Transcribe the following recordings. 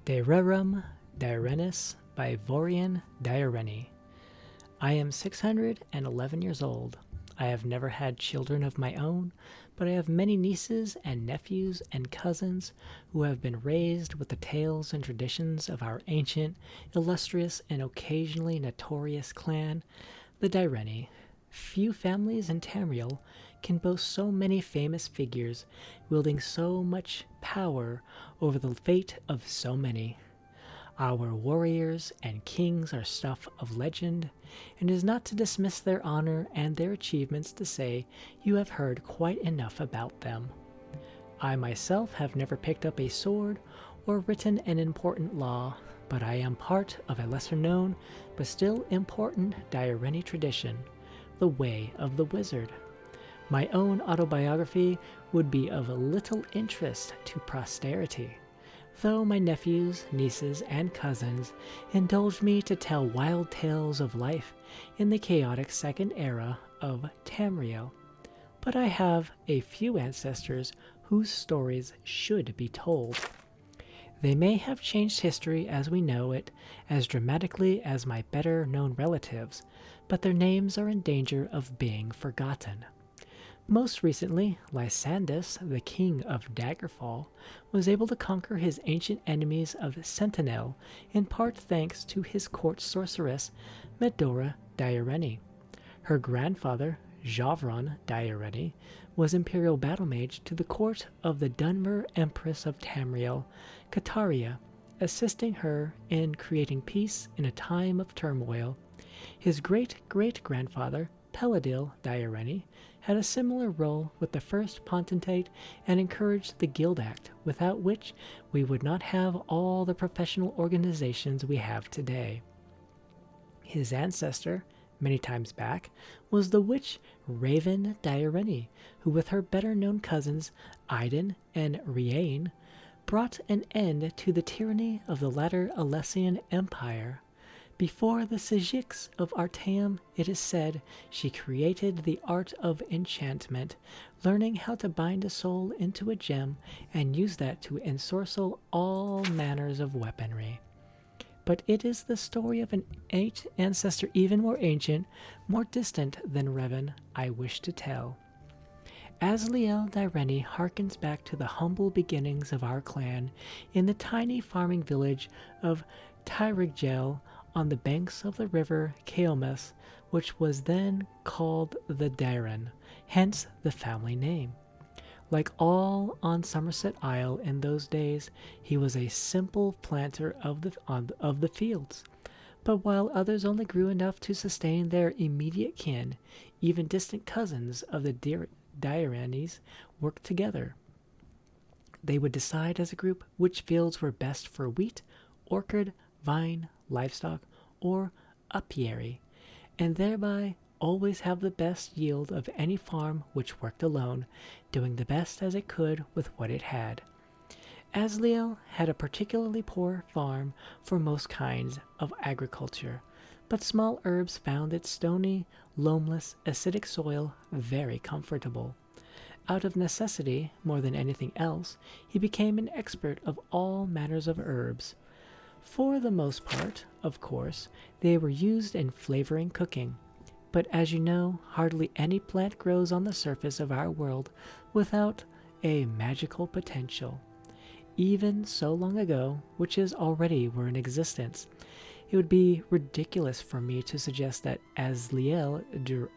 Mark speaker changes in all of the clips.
Speaker 1: De Rerum Deirennis by Rerum Deirennis. I am 611 years old. I have never had children of my own, but I have many nieces and nephews and cousins who have been raised with the tales and traditions of our ancient, illustrious, and occasionally notorious clan, the Deirennis. Few families in Tamriel can boast so many famous figures wielding so much power over the fate of so many. Our warriors and kings are stuff of legend, and it is not to dismiss their honor and their achievements to say you have heard quite enough about them. I myself have never picked up a sword or written an important law, but I am part of a lesser known but still important Deirennis tradition, the Way of the Wizard. My own autobiography would be of little interest to posterity, though my nephews, nieces, and cousins indulged me to tell wild tales of life in the chaotic second era of Tamriel. But I have a few ancestors whose stories should be told. They may have changed history as we know it as dramatically as my better-known relatives, but their names are in danger of being forgotten. Most recently, Lysandus, the king of Daggerfall, was able to conquer his ancient enemies of Sentinel, in part thanks to his court sorceress, Medora Deirennis. Her grandfather, Javron Deirennis, was imperial battle mage to the court of the Dunmer Empress of Tamriel, Kataria, assisting her in creating peace in a time of turmoil. His great-great-grandfather, Peladil Deirennis, had a similar role with the first potentate and encouraged the Guild Act, without which we would not have all the professional organizations we have today. His ancestor, many times back, was the witch Raven Deirennis, who with her better-known cousins Aiden and Riain brought an end to the tyranny of the latter Alessian Empire. Before the Sijiks of Artaeum, it is said, she created the art of enchantment, learning how to bind a soul into a gem and use that to ensorcel all manners of weaponry. But it is the story of an ancestor even more ancient, more distant than Revan, I wish to tell. Asliel Deirennis harkens back to the humble beginnings of our clan in the tiny farming village of Tyrigel, on the banks of the river Kaomas, which was then called the Deiren, hence the family name. Like all on Somerset Isle in those days, he was a simple planter of the fields. But while others only grew enough to sustain their immediate kin, even distant cousins of the Deirennis worked together. They would decide as a group which fields were best for wheat, orchard, vine, livestock, or apiary, and thereby always have the best yield of any farm which worked alone, doing the best as it could with what it had. Asliel had a particularly poor farm for most kinds of agriculture, but small herbs found its stony, loamless, acidic soil very comfortable. Out of necessity, more than anything else, he became an expert of all manners of herbs. For the most part, of course, they were used in flavoring cooking, but as you know, hardly any plant grows on the surface of our world without a magical potential. Even so long ago, witches already were in existence. It would be ridiculous for me to suggest that Asliel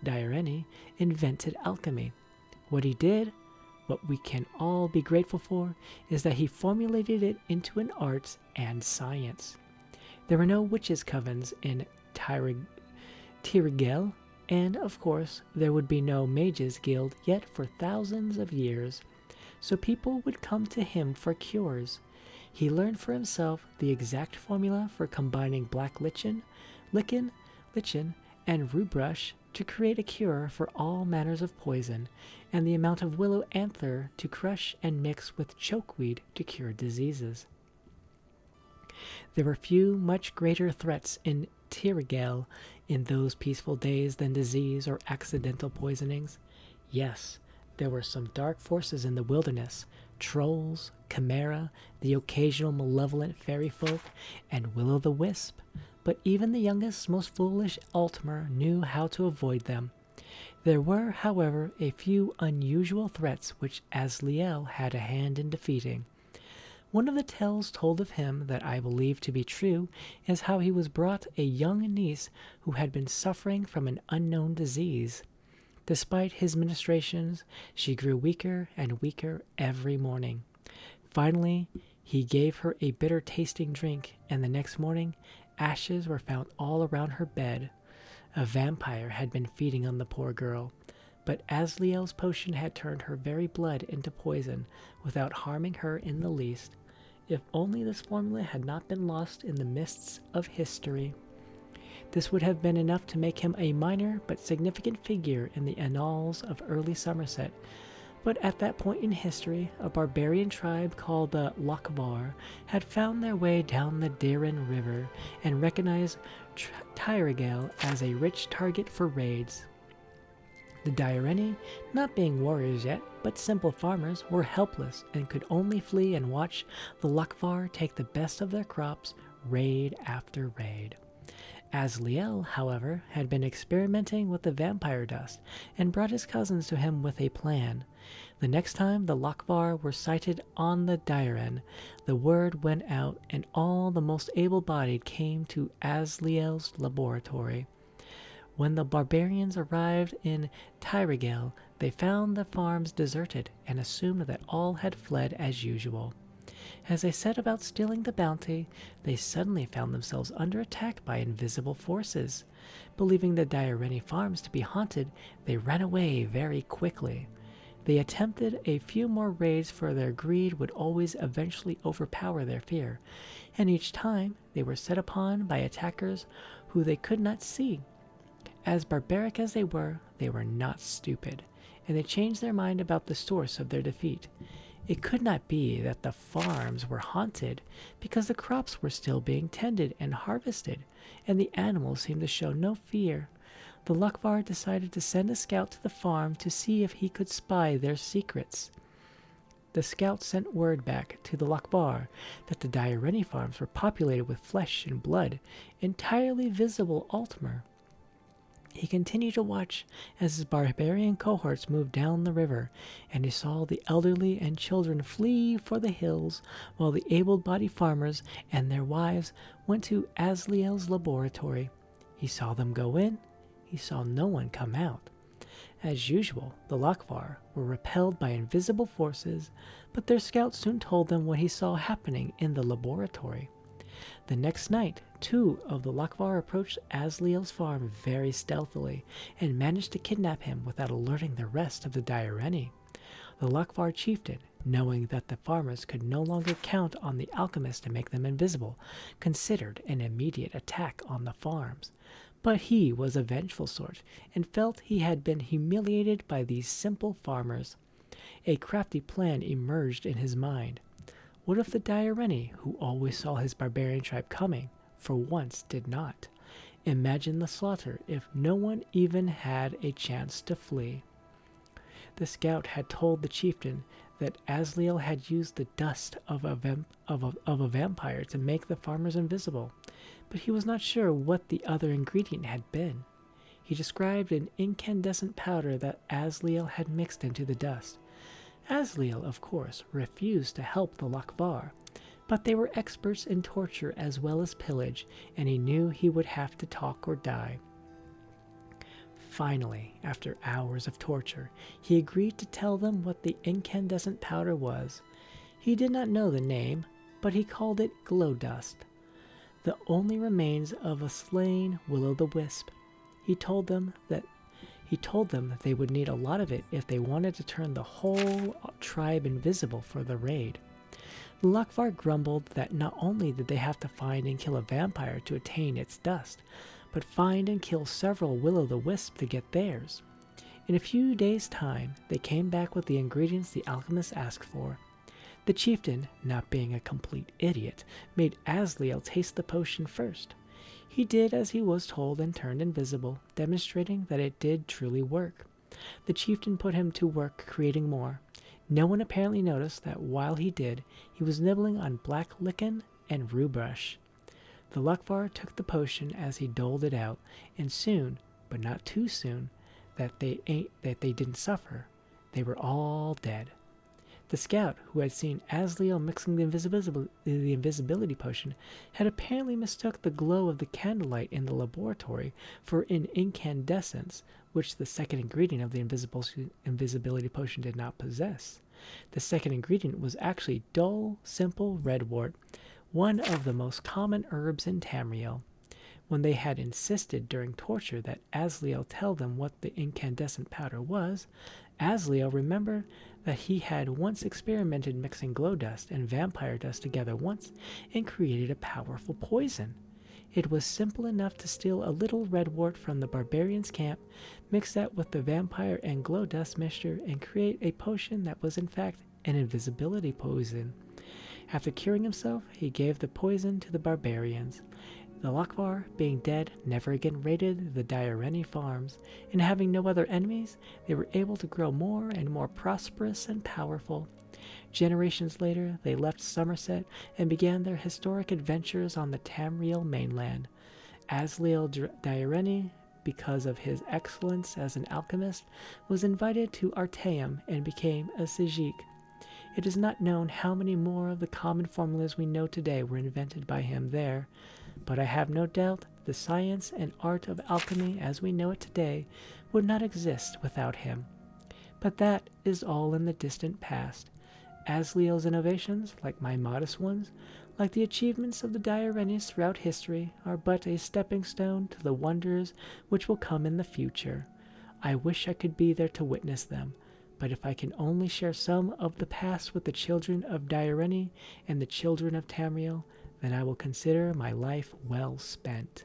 Speaker 1: Deirennis invented alchemy. What he did, what we can all be grateful for, is that he formulated it into an art and science. There were no witches' covens in Tyrigel, and of course there would be no mages' guild yet for thousands of years, so people would come to him for cures. He learned for himself the exact formula for combining black lichen, and ruebrush to create a cure for all manners of poison, and the amount of willow anther to crush and mix with chokeweed to cure diseases. There were few much greater threats in Tyrigel in those peaceful days than disease or accidental poisonings. Yes, There were some dark forces in the wilderness, trolls, chimera, the occasional malevolent fairy folk, and will-o'-the-wisp, but even the youngest, most foolish Altmer knew how to avoid them. There were, however, a few unusual threats which Asliel had a hand in defeating. One of the tales told of him that I believe to be true is how he was brought a young niece who had been suffering from an unknown disease. Despite his ministrations, she grew weaker and weaker every morning. Finally, he gave her a bitter-tasting drink, and the next morning, ashes were found all around her bed. A vampire had been feeding on the poor girl, but Asliel's potion had turned her very blood into poison without harming her in the least. If only this formula had not been lost in the mists of history. This would have been enough to make him a minor but significant figure in the annals of early Somerset. But at that point in history, a barbarian tribe called the Lochvar had found their way down the Deiren River and recognized Tyrigel as a rich target for raids. The Deirenni, not being warriors yet, but simple farmers, were helpless and could only flee and watch the Lochvar take the best of their crops, raid after raid. Asliel, however, had been experimenting with the vampire dust and brought his cousins to him with a plan. The next time the Lochvar were sighted on the Deiren, the word went out and all the most able-bodied came to Asliel's laboratory. When the barbarians arrived in Tyrigel, they found the farms deserted and assumed that all had fled as usual. As they set about stealing the bounty, they suddenly found themselves under attack by invisible forces. Believing the Deirenni farms to be haunted, they ran away very quickly. They attempted a few more raids, for their greed would always eventually overpower their fear, and each time they were set upon by attackers who they could not see. As barbaric as they were not stupid, and they changed their mind about the source of their defeat. It could not be that the farms were haunted, because the crops were still being tended and harvested, and the animals seemed to show no fear. The Lochvar decided to send a scout to the farm to see if he could spy their secrets. The scout sent word back to the Lochvar that the Deirenni farms were populated with flesh and blood, entirely visible Altmer. He continued to watch as his barbarian cohorts moved down the river, and he saw the elderly and children flee for the hills, while the able-bodied farmers and their wives went to Asliel's laboratory. He saw them go in, he saw no one come out. As usual, the Lochvar were repelled by invisible forces, but their scout soon told them what he saw happening in the laboratory. The next night, 2 of the Lochvar approached Asliel's farm very stealthily and managed to kidnap him without alerting the rest of the Deirenni. The Lochvar chieftain, knowing that the farmers could no longer count on the alchemist to make them invisible, considered an immediate attack on the farms. But he was a vengeful sort and felt he had been humiliated by these simple farmers. A crafty plan emerged in his mind. What if the Deirenni, who always saw his barbarian tribe coming, for once did not? Imagine the slaughter if no one even had a chance to flee. The scout had told the chieftain that Asliel had used the dust of a vampire to make the farmers invisible, but he was not sure what the other ingredient had been. He described an incandescent powder that Asliel had mixed into the dust. Asliel, of course, refused to help the Lochvar, but they were experts in torture as well as pillage, and he knew he would have to talk or die. Finally, after hours of torture, he agreed to tell them what the incandescent powder was. He did not know the name, but he called it glow dust, the only remains of a slain will-o'-the-wisp. He told them that they would need a lot of it if they wanted to turn the whole tribe invisible for the raid. The Lochvar grumbled that not only did they have to find and kill a vampire to attain its dust, but find and kill several will-o'-the-wisp to get theirs. In a few days' time, they came back with the ingredients the alchemist asked for. The chieftain, not being a complete idiot, made Asliel taste the potion first. He did as he was told and turned invisible, demonstrating that it did truly work. The chieftain put him to work creating more. No one apparently noticed that while he did, he was nibbling on black lichen and rue brush. The Luckvar took the potion as he doled it out, and soon, but not too soon, that they didn't suffer. They were all dead. The scout, who had seen Asliel mixing the invisibility potion, had apparently mistook the glow of the candlelight in the laboratory for an incandescence, which the second ingredient of the invisibility potion did not possess. The second ingredient was actually dull, simple redwort, one of the most common herbs in Tamriel. When they had insisted during torture that Asliel tell them what the incandescent powder was, Asliel remembered that he had once experimented mixing glow dust and vampire dust together once and created a powerful poison. It was simple enough to steal a little redwort from the barbarian's camp, mix that with the vampire and glow dust mixture, and create a potion that was in fact an invisibility poison. After curing himself, he gave the poison to the barbarians. The Luckvar, being dead, never again raided the Deirennis farms, and having no other enemies, they were able to grow more and more prosperous and powerful. Generations later, they left Somerset and began their historic adventures on the Tamriel mainland. Asliel Deirennis, because of his excellence as an alchemist, was invited to Artaeum and became a Sijik. It is not known how many more of the common formulas we know today were invented by him there, but I have no doubt the science and art of alchemy as we know it today would not exist without him. But that is all in the distant past. Asliel's innovations, like my modest ones, like the achievements of the Deirennis throughout history, are but a stepping stone to the wonders which will come in the future. I wish I could be there to witness them, but if I can only share some of the past with the children of Deirennis and the children of Tamriel, then I will consider my life well spent.